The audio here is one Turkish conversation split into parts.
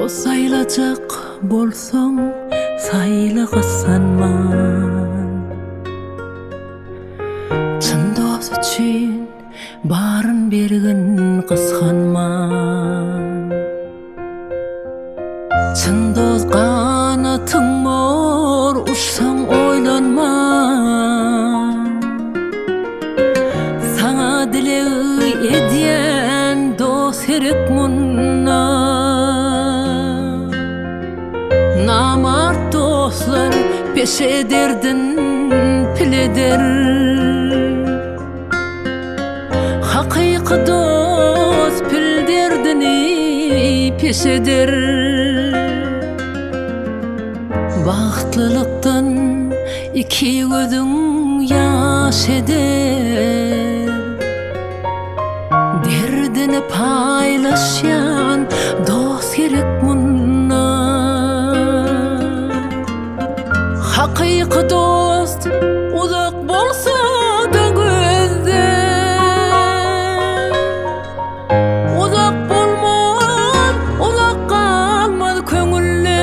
Dost sayılacak bolsoň sayla kazanman. Çyn dost üçin barın bergin kızganman. Çyn dost kanatyň mor uçsaň oýlanma. Sana dilegi edýän dost herek mundan. Namart dostlar peş ederdin pileder. Hakyky dost pil derdini peş eder. Bagtlylykdan iki gözüň ýaş eder. Derdini paylaşan dost gerek mundan. Hakyky dost uzak bolsa da gözden, uzak bolmaz, uzak kalmaz köňülden.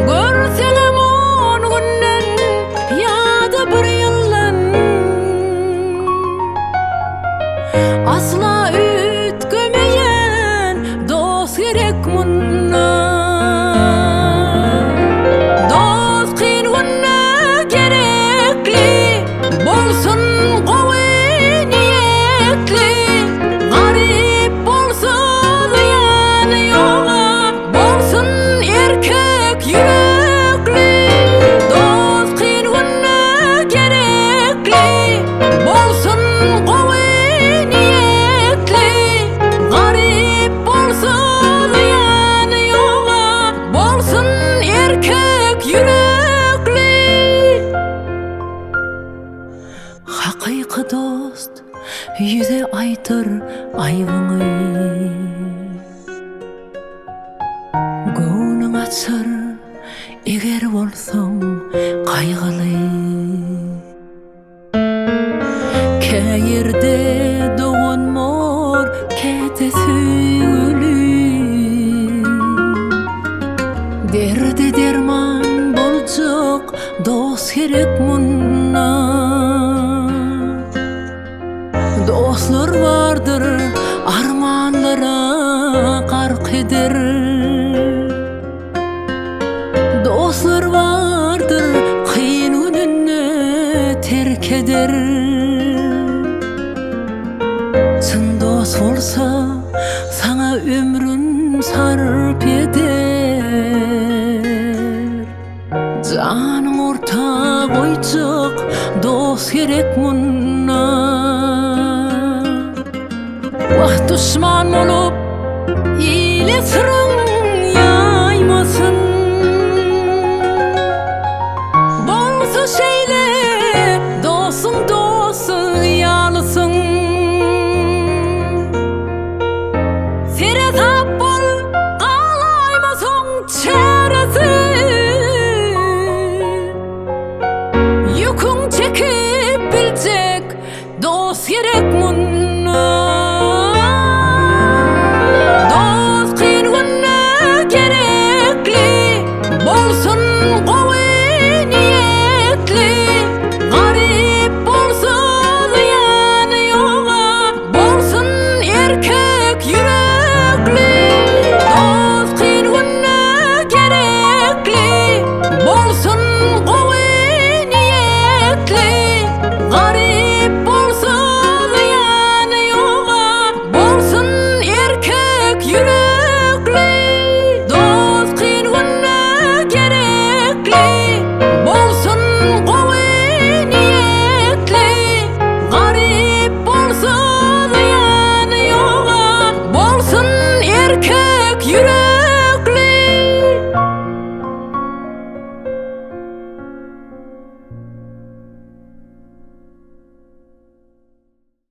Görselem on günden ýa-da bir ýyldan, asla ütgemeýän dost gerek mundan. Dost kyn günde gerekli, bolsun gowy niyetli. Garip bolsun ýany ýoga, bolsun erkek yürekli. Dost kyn günde gerekli, bolsun gowy niyetli. Garip bolsun ýany ýoga, bolsun erkek yürekli. Hakyky dost yüze aytyr aýbyňy. Göwüň açar eger bolsaň kaýgyly. Käýerde dogonmor käte süýgüli. Derde derman boljak dost gerek mundan. Dostlar vardır armanlara gark eder. Dostlar vardır kyn gününe terk eder. Çyn dost bolsa sana ömrün sarp eder. Janyň ortak oýjak dost gerek mundan. Wagt düşman bolup ile sırın